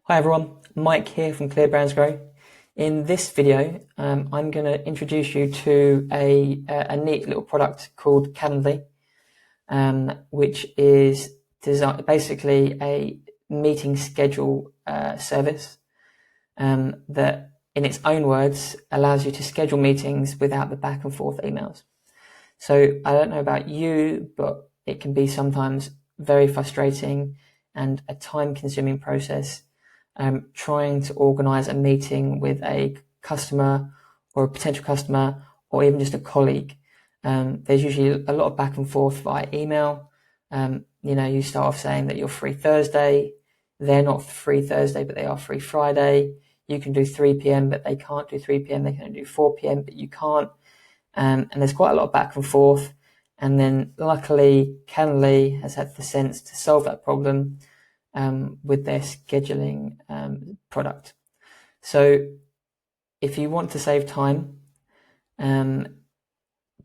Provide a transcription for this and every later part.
Hi everyone, Mike here from Clear Brands Grow. In this video, I'm going to introduce you to a neat little product called Calendly, which is basically a meeting schedule service that, in its own words, allows you to schedule meetings without the back and forth emails. So I don't know about you, but it can be sometimes very frustrating and a time-consuming process trying to organize a meeting with a customer or a potential customer or even just a colleague. There's usually a lot of back and forth via email. You start off saying that you're free Thursday. They're not free Thursday, but they are free Friday. You can do 3 p.m., but they can't do 3 p.m. They can do 4 p.m., but you can't. And there's quite a lot of back and forth. And then luckily, Calendly has had the sense to solve that problem with their scheduling product. So if you want to save time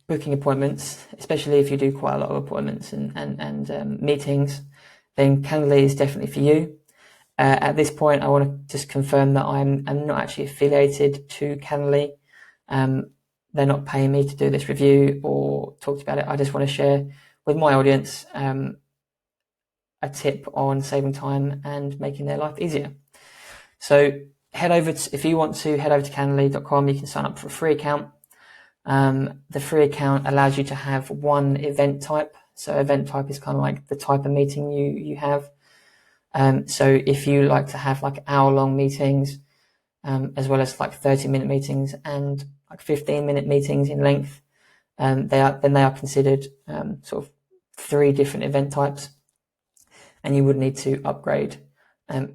booking appointments, especially if you do quite a lot of appointments and meetings, then Calendly is definitely for you. At this point, I want to just confirm that I'm not actually affiliated to Calendly. They're not paying me to do this review or talk about it. I just want to share with my audience a tip on saving time and making their life easier. So if you want to head over to calendly.com, you can sign up for a free account. The free account allows you to have one event type. So event type is kind of like the type of meeting you have. So if you like to have like hour-long meetings, as well as like 30-minute meetings and like 15-minute meetings in length, they are considered sort of 3 different event types. And you would need to upgrade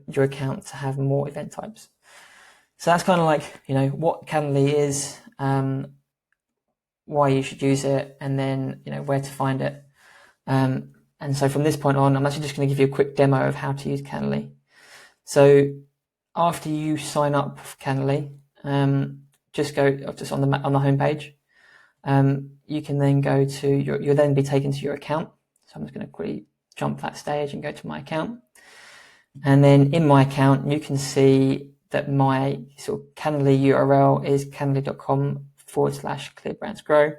your account to have more event types. So that's kind of like, what Calendly is, why you should use it, and then, where to find it. And so from this point on, I'm actually just going to give you a quick demo of how to use Calendly. So after you sign up for Calendly, just on the homepage. You can then go to you'll then be taken to your account. So I'm just going to quickly jump that stage and go to my account. And then in my account, you can see that my sort of Calendly URL is calendly.com/clearbrandsgrow.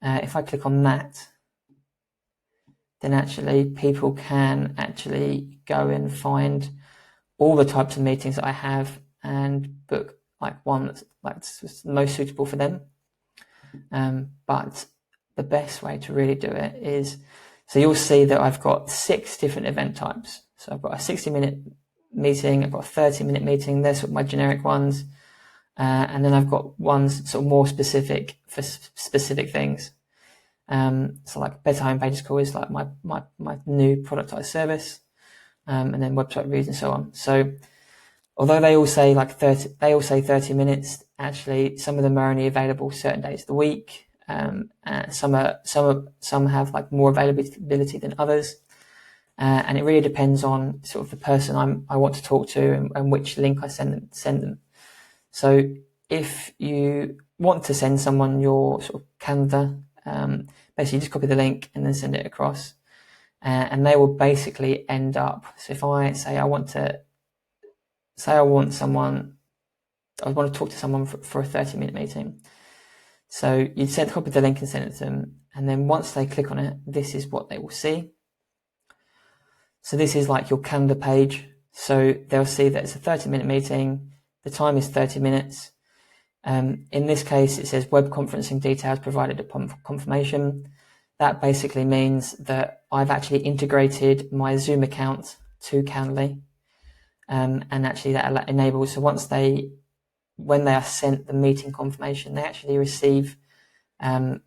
If I click on that, then actually people can actually go and find all the types of meetings that I have and book like one that's most suitable for them. But the best way to really do it is, so you'll see that I've got 6 different event types. So I've got a 60-minute meeting, I've got a 30-minute meeting, they're sort of my generic ones. And then I've got ones sort of more specific for specific things. So like Better Home Pages Call is like my new productized service, and then website reviews and so on. So although they all say 30 minutes, actually some of them are only available certain days of the week. Some have like more availability than others. And it really depends on sort of the person I want to talk to and which link I send them. So if you want to send someone your sort of calendar, basically just copy the link and then send it across. And they will basically end up, so if I say I want to talk to someone for a 30-minute meeting. So you'd copy the link and send it to them. And then once they click on it, this is what they will see. So this is like your calendar page. So they'll see that it's a 30-minute meeting. The time is 30 minutes. In this case, it says web conferencing details provided upon confirmation. That basically means that I've actually integrated my Zoom account to Calendly. And actually that enables, so when they are sent the meeting confirmation, they actually receive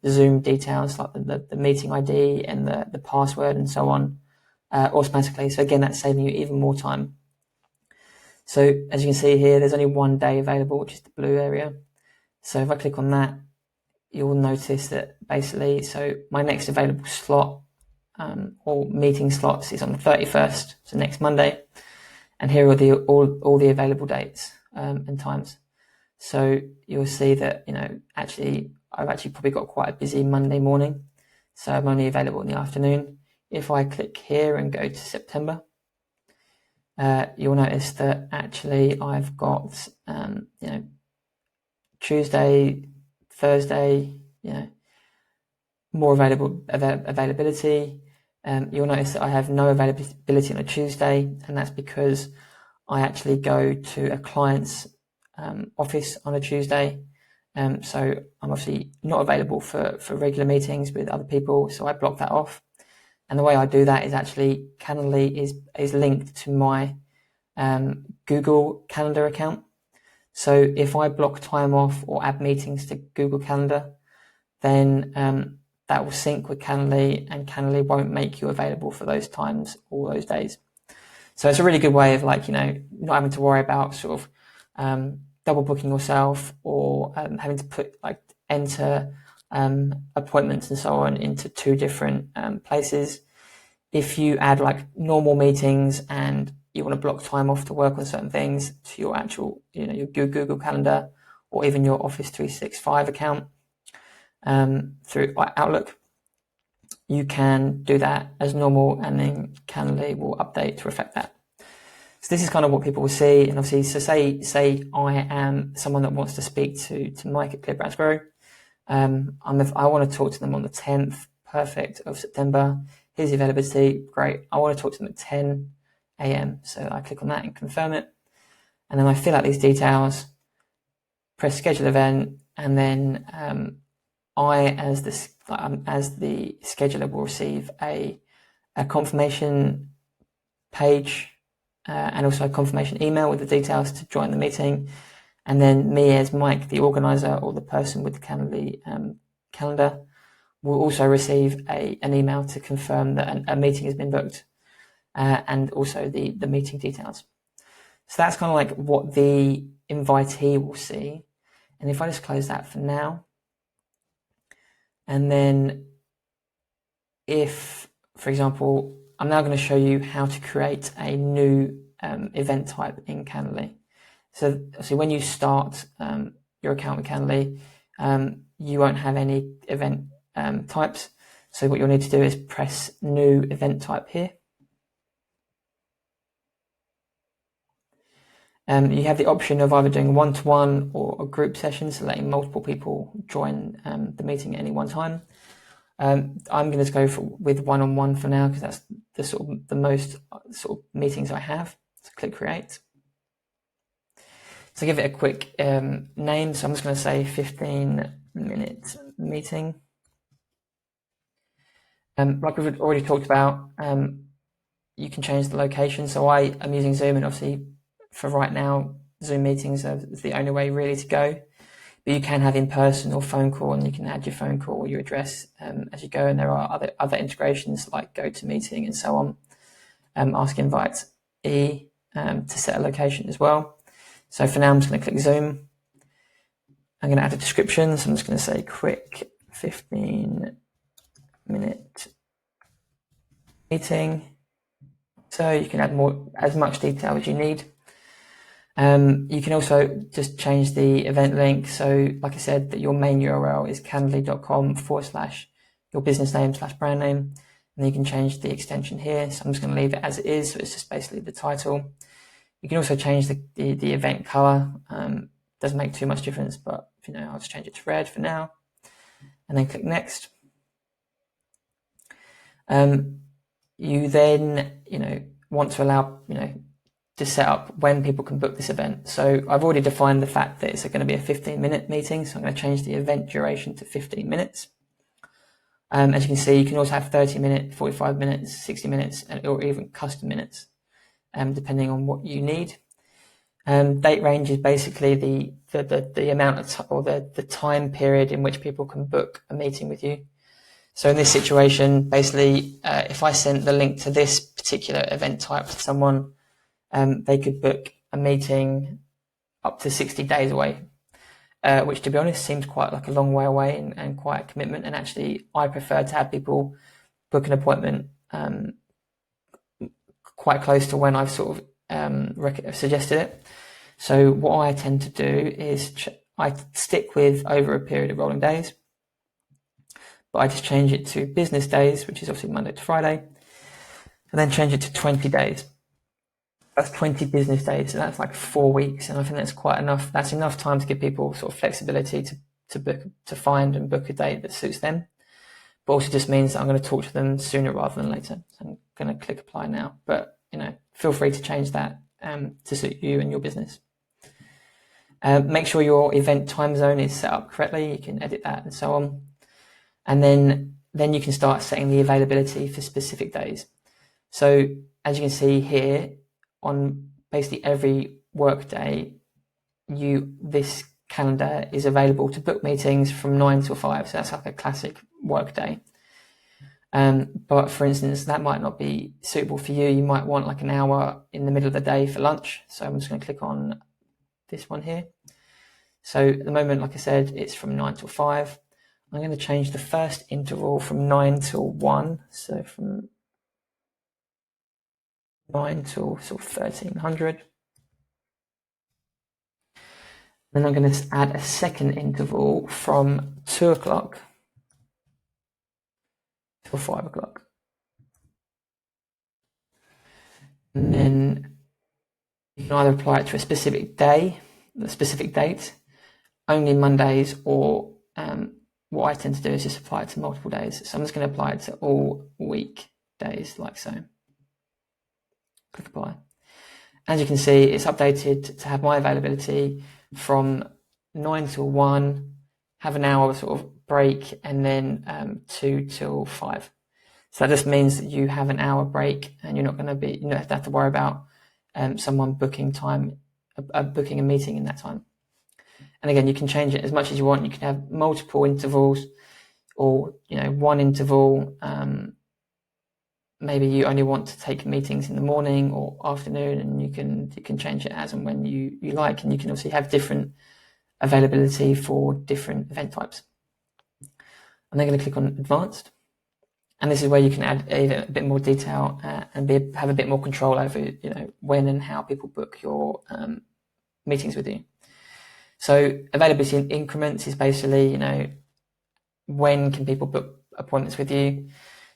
Zoom details like the meeting ID and the password and so on automatically. So again, that's saving you even more time. So as you can see here, there's only 1 day available, which is the blue area. So if I click on that, you'll notice that basically, so my next available slot or meeting slots is on the 31st, so next Monday. And here are all the available dates and times. So you'll see that, I've actually probably got quite a busy Monday morning. So I'm only available in the afternoon. If I click here and go to September, you'll notice that actually I've got, Tuesday, Thursday, more availability. You'll notice that I have no availability on a Tuesday, and that's because I actually go to a client's office on a Tuesday. So I'm obviously not available for regular meetings with other people, so I block that off. And the way I do that is actually Calendly is linked to my Google Calendar account. So if I block time off or add meetings to Google Calendar, then that will sync with Calendly, and Calendly won't make you available for those times or those days. So it's a really good way of not having to worry about sort of double booking yourself or having to enter appointments and so on into two different places. If you add normal meetings and you want to block time off to work on certain things to your actual, your Google Calendar or even your Office 365 account through Outlook, you can do that as normal, and then Calendly will update to reflect that. So this is kind of what people will see. And obviously, so say I am someone that wants to speak to Mike at Clear Brands Grow. I want to talk to them on the 10th, perfect, of September. Here's the availability, great. I want to talk to them at 10 a.m. So I click on that and confirm it. And then I fill out these details, press schedule event, and then I, as the scheduler, will receive a confirmation page and also a confirmation email with the details to join the meeting. And then me, as Mike, the organizer or the person with the Calendly calendar, will also receive an email to confirm that a meeting has been booked and also the meeting details. So that's kind of like what the invitee will see. And if I just close that for now, and then if, for example, I'm now going to show you how to create a new event type in Calendly. So when you start your account with Calendly, you won't have any event types. So what you'll need to do is press new event type here. You have the option of either doing one-to-one or a group session, so letting multiple people join the meeting at any one time. I'm going to go with one-on-one for now because that's the most meetings I have. So click create. So give it a quick name. So I'm just going to say 15-minute meeting. Like we've already talked about, you can change the location. So I am using Zoom, and obviously for right now, Zoom meetings are the only way really to go. But you can have in-person or phone call, and you can add your phone call or your address as you go. And there are other integrations like GoToMeeting and so on. Ask Invite to set a location as well. So for now, I'm just going to click Zoom. I'm going to add a description. So I'm just going to say quick 15-minute meeting. So you can add as much detail as you need. You can also just change the event link. So like I said, that your main URL is calendly.com/your business name/brand name. And then you can change the extension here. So I'm just going to leave it as it is. So it's just basically the title. You can also change the event color. Doesn't make too much difference, but I'll just change it to red for now. And then click next. You then, want to allow, to set up when people can book this event. So I've already defined the fact that it's going to be a 15-minute meeting. So I'm going to change the event duration to 15 minutes. As you can see, you can also have 30 minutes, 45 minutes, 60 minutes, or even custom minutes, depending on what you need. Date range is basically the amount of or the time period in which people can book a meeting with you. So in this situation, basically, if I sent the link to this particular event type to someone, they could book a meeting up to 60 days away, which, to be honest, seems quite like a long way away and quite a commitment. And actually, I prefer to have people book an appointment quite close to when I've sort of suggested it. So what I tend to do is I stick with over a period of rolling days, but I just change it to business days, which is obviously Monday to Friday, and then change it to 20 days. That's 20 business days, so that's like 4 weeks, and I think that's quite enough. That's enough time to give people sort of flexibility to book, to find and book a date that suits them. But also just means that I'm going to talk to them sooner rather than later. So I'm going to click apply now, but feel free to change that to suit you and your business. Make sure your event time zone is set up correctly. You can edit that and so on, and then you can start setting the availability for specific days. So as you can see here, on basically every work day, this calendar is available to book meetings from 9 till 5. So that's like a classic work day. But for instance, that might not be suitable for you. You might want like an hour in the middle of the day for lunch. So I'm just going to click on this one here. So at the moment, like I said, it's from 9 till 5. I'm going to change the first interval from 9 till 1. So from 9 till sort of 1300. Then I'm going to add a second interval from 2 o'clock till 5 o'clock. And then you can either apply it to a specific day, a specific date, only Mondays, or what I tend to do is just apply it to multiple days. So I'm just going to apply it to all weekdays, like so. Click apply. As you can see, it's updated to have my availability from 9 till 1, have an hour sort of break, and then 2 till 5. So that just means that you have an hour break, and you're not going to be, you don't have to worry about someone booking a meeting in that time. And again, you can change it as much as you want. You can have multiple intervals, or one interval. Maybe you only want to take meetings in the morning or afternoon, and you can change it as and when you like, and you can obviously have different availability for different event types. I'm then going to click on advanced, and this is where you can add a bit more detail and have a bit more control over when and how people book your meetings with you. So availability in increments is basically when can people book appointments with you.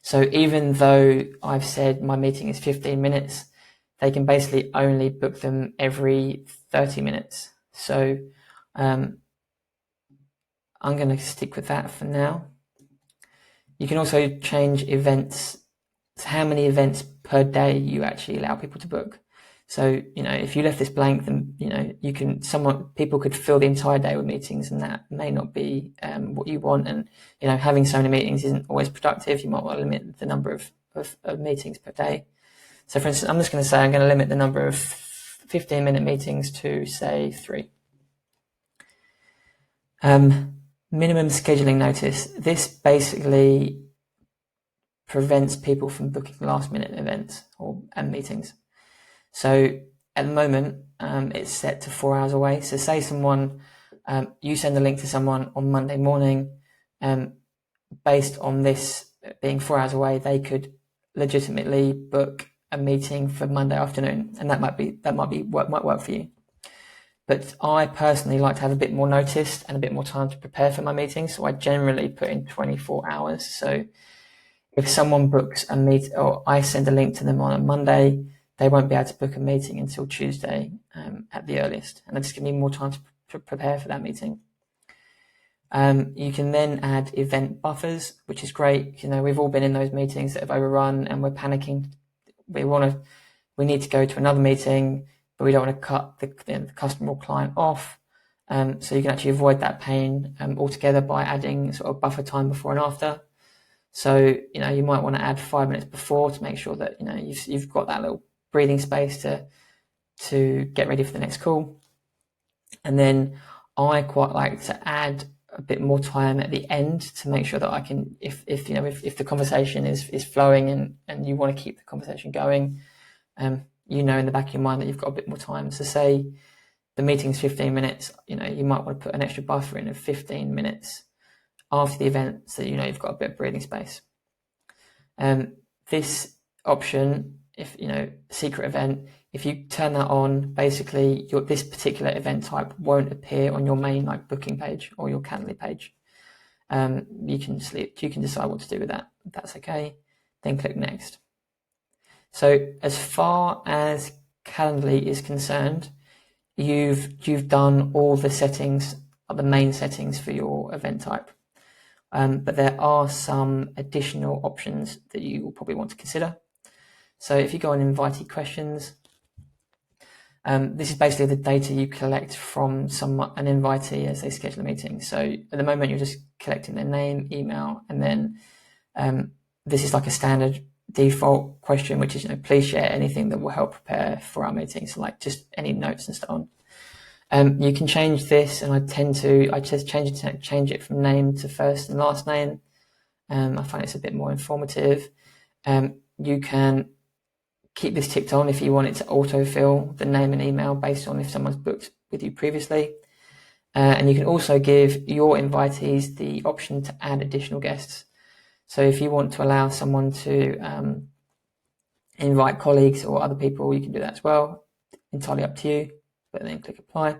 So even though I've said my meeting is 15 minutes, they can basically only book them every 30 minutes. So I'm going to stick with that for now. You can also change events, to how many events per day you actually allow people to book. So, if you left this blank, then, people could fill the entire day with meetings, and that may not be what you want. And, having so many meetings isn't always productive. You might want to limit the number of meetings per day. So for instance, I'm just going to say I'm going to limit the number of 15-minute meetings to, say, 3. Minimum scheduling notice. This basically prevents people from booking last-minute events and meetings. So at the moment, it's set to 4 hours away. So say you send a link to someone on Monday morning, based on this being 4 hours away, they could legitimately book a meeting for Monday afternoon, and that might work for you. But I personally like to have a bit more notice and a bit more time to prepare for my meetings, so I generally put in 24 hours. So if someone books a meet, or I send a link to them on a Monday, they won't be able to book a meeting until Tuesday at the earliest, and that just gives me more time to prepare for that meeting. You can then add event buffers, which is great. We've all been in those meetings that have overrun, and we're panicking. We need to go to another meeting, but we don't want to cut the customer or client off. So you can actually avoid that pain altogether by adding sort of buffer time before and after. So you might want to add 5 minutes before to make sure that you've got that little breathing space to get ready for the next call. And then I quite like to add a bit more time at the end to make sure that I can, if the conversation is flowing and you want to keep the conversation going, in the back of your mind that you've got a bit more time. So say the meeting's 15 minutes, you might want to put an extra buffer in of 15 minutes after the event, so you've got a bit of breathing space. This option, if secret event, if you turn that on, basically this particular event type won't appear on your main booking page or your Calendly page. You can decide what to do with that. That's okay. Then click next. So as far as Calendly is concerned, you've done all the settings, the main settings for your event type. But there are some additional options that you will probably want to consider. So if you go on invitee questions, this is basically the data you collect from an invitee as they schedule a meeting. So at the moment, you're just collecting their name, email, and then this is like a standard default question, which is, please share anything that will help prepare for our meeting. So like just any notes and so on. You can change this, and I just change it from name to first and last name. I find it's a bit more informative. You can keep this ticked on if you want it to autofill the name and email based on if someone's booked with you previously. And you can also give your invitees the option to add additional guests. So if you want to allow someone to invite colleagues or other people, you can do that as well. Entirely up to you, but then click apply.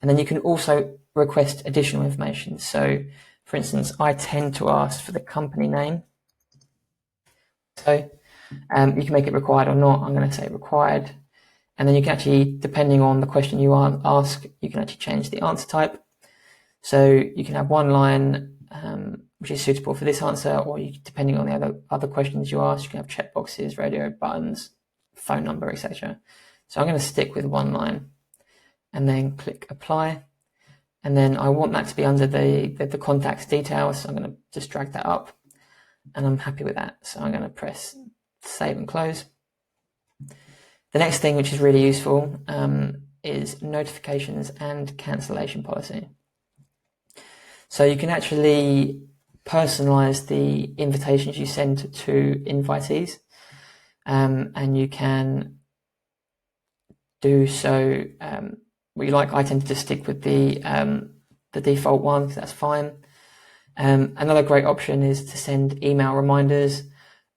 And then you can also request additional information. So for instance, I tend to ask for the company name. So you can make it required or not. I'm going to say required. And then you can actually, depending on the question you ask, you can actually change the answer type. So you can have one line, which is suitable for this answer, or depending on the other questions you ask, you can have checkboxes, radio buttons, phone number, etc. So I'm going to stick with one line and then click apply. And then I want that to be under the contact's details. So I'm going to just drag that up, and I'm happy with that. So I'm going to press save and close. The next thing, which is really useful, is notifications and cancellation policy. So you can actually personalize the invitations you send to invitees, and you can do so what you like. I tend to just stick with the default one, because that's fine. Another great option is to send email reminders.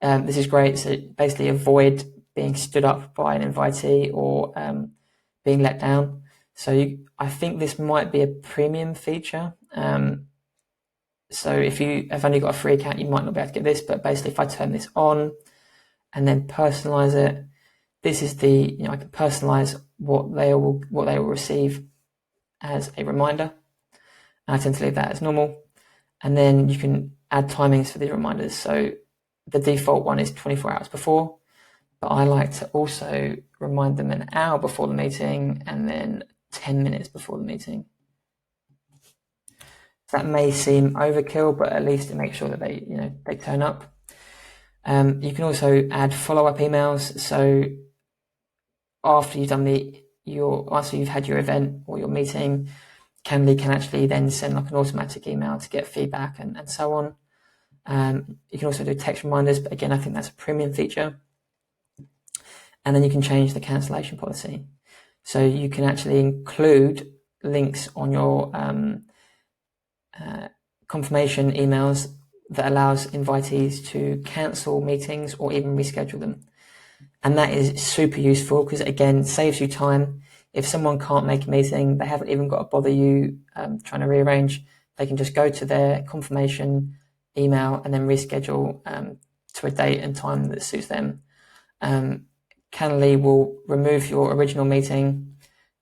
This is great. So basically avoid being stood up by an invitee or being let down. So I think this might be a premium feature. So if you've only got a free account, you might not be able to get this, but basically if I turn this on and then personalize it, this is I can personalize what they will receive as a reminder. And I tend to leave that as normal. And then you can add timings for these reminders. So the default one is 24 hours before, but I like to also remind them an hour before the meeting and then 10 minutes before the meeting. That may seem overkill, but at least it makes sure that they turn up. You can also add follow-up emails. So after you've done after you've had your event or your meeting, Calendly can actually then send like an automatic email to get feedback and so on. You can also do text reminders, but again, I think that's a premium feature. And then you can change the cancellation policy. So you can actually include links on your confirmation emails that allows invitees to cancel meetings or even reschedule them. And that is super useful because, again, saves you time. If someone can't make a meeting, they haven't even got to bother you trying to rearrange. They can just go to their confirmation email and then reschedule to a date and time that suits them. Calendly will remove your original meeting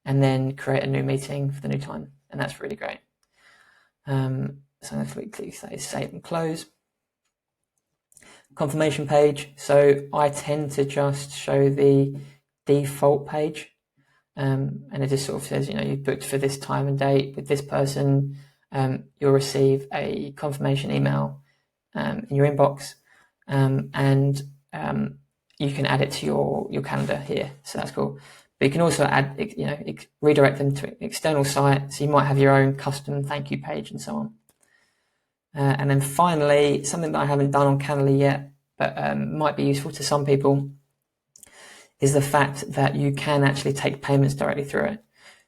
and then create a new meeting for the new time. And that's really great. So I'm going to click say save and close. Confirmation page. So I tend to just show the default page. And it just sort of says, you booked for this time and date with this person. You'll receive a confirmation email in your inbox. And you can add it to your calendar here. So that's cool. But you can also add, redirect them to an external site. So you might have your own custom thank you page and so on. And then finally, something that I haven't done on Calendly yet, but might be useful to some people, is the fact that you can actually take payments directly through it.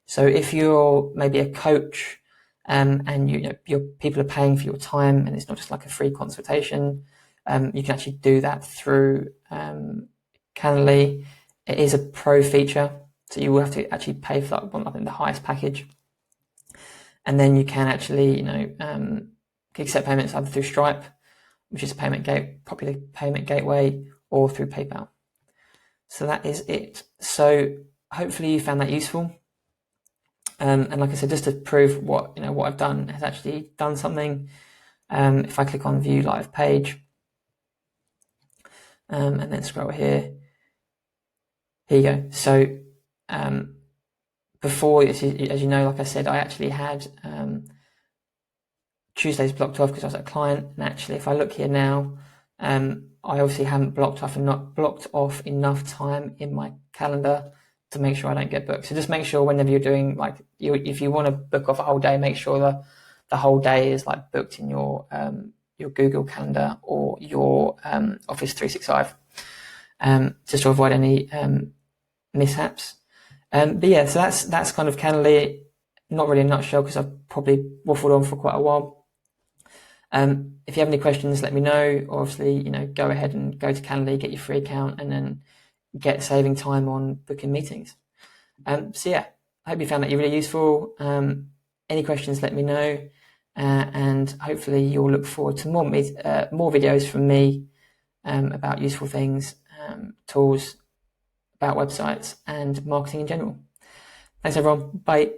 So if you're maybe a coach and your people are paying for your time and it's not just like a free consultation, you can actually do that through Calendly. It is a pro feature, so you will have to actually pay for that one, I think the highest package. And then you can actually, accept payments either through Stripe, which is a popular payment gateway, or through PayPal. So that is it. So hopefully you found that useful. And like I said, just to prove what I've done has actually done something. If I click on View Live Page, and then scroll here you go. So before, as you know, like I said, I actually had Tuesdays blocked off because I was at a client. And actually, if I look here now, I obviously haven't blocked off enough time in my calendar to make sure I don't get booked. So just make sure whenever you're doing, like, if you want to book off a whole day, make sure the whole day is like booked in your Google Calendar or your Office 365, just to avoid any mishaps. But yeah, so that's kind of Calendly, not really a nutshell because I've probably waffled on for quite a while. If you have any questions, let me know. Obviously, go ahead and go to Calendly, get your free account, and then get saving time on booking meetings. So yeah, I hope you found that really useful. Any questions, let me know. And hopefully you'll look forward to more videos from me about useful things, tools, about websites, and marketing in general. Thanks everyone. Bye.